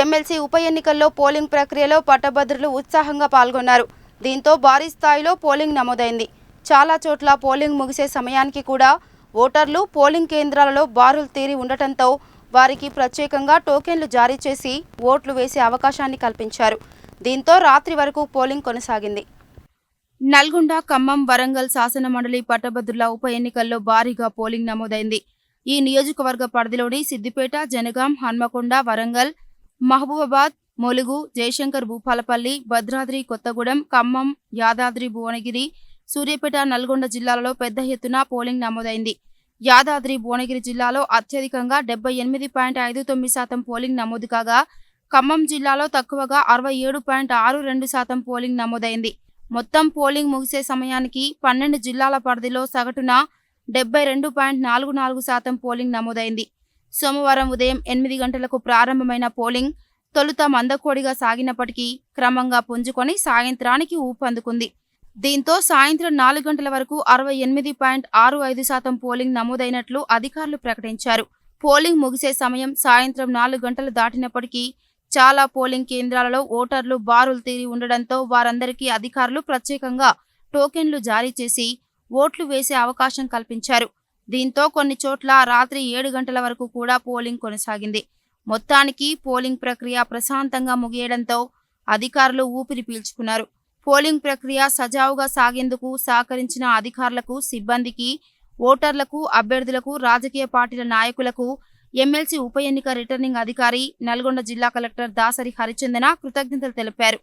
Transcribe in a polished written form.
MLC ఉప ఎన్నికల్లో polling ప్రక్రియలో పట్టభద్రులు ఉత్సాహంగా పాల్గొన్నారు. దీంతో భారీ స్థాయిలో పోలింగ్ నమోదైంది. చాలా చోట్ల పోలింగ్ ముగిసే సమయానికి కూడా ఓటర్లు పోలింగ్ కేంద్రాలలో బారులు తీరి ఉండటంతో వారికి ప్రత్యేకంగా టోకెన్లు జారీ చేసి ఓట్లు వేసే అవకాశాన్ని కల్పించారు. దీంతో రాత్రి వరకు పోలింగ్ కొనసాగింది. నల్గొండ, ఖమ్మం, వరంగల్ శాసన మండలి పట్టభద్రుల ఉప ఎన్నికల్లో భారీగా పోలింగ్ నమోదైంది. ఈ నియోజకవర్గ పరిధిలోని సిద్దిపేట, జనగాం, హన్మకొండ, వరంగల్, మహబూబాబాద్, ములుగు, జయశంకర్ భూపాలపల్లి, భద్రాద్రి కొత్తగూడెం, ఖమ్మం, యాదాద్రి భువనగిరి, సూర్యాపేట, నల్గొండ జిల్లాలలో పెద్ద ఎత్తున పోలింగ్ నమోదైంది. యాదాద్రి భువనగిరి జిల్లాలో అత్యధికంగా 78.59% పోలింగ్ నమోదు కాగా, ఖమ్మం జిల్లాలో తక్కువగా 67.62% పోలింగ్ నమోదైంది. మొత్తం పోలింగ్ ముగిసే సమయానికి 12 జిల్లాల పరిధిలో సగటున 72.44% పోలింగ్ నమోదైంది. సోమవారం ఉదయం 8 గంటలకు ప్రారంభమైన పోలింగ్ తొలుత మందకోడిగా సాగినప్పటికీ క్రమంగా పుంజుకొని సాయంత్రానికి ఊపందుకుంది. దీంతో సాయంత్రం 4 గంటల వరకు 68.65% పోలింగ్ నమోదైనట్లు అధికారులు ప్రకటించారు. పోలింగ్ ముగిసే సమయం సాయంత్రం 4 గంటలు దాటినప్పటికీ చాలా పోలింగ్ కేంద్రాలలో ఓటర్లు బారులు తీరి ఉండడంతో వారందరికీ అధికారులు ప్రత్యేకంగా టోకెన్లు జారీ చేసి ఓట్లు వేసే అవకాశం కల్పించారు. దీంతో కొన్ని చోట్ల రాత్రి 7 గంటల వరకు కూడా పోలింగ్ కొనసాగింది. మొత్తానికి పోలింగ్ ప్రక్రియ ప్రశాంతంగా ముగియడంతో అధికారులు ఊపిరి పీల్చుకున్నారు. పోలింగ్ ప్రక్రియ సజావుగా సాగేందుకు సహకరించిన అధికారులకు, సిబ్బందికి, ఓటర్లకు, అభ్యర్థులకు, రాజకీయ పార్టీల నాయకులకు ఎమ్మెల్సీ ఉప ఎన్నిక రిటర్నింగ్ అధికారి, నల్గొండ జిల్లా కలెక్టర్ దాసరి హరిచందన కృతజ్ఞతలు తెలిపారు.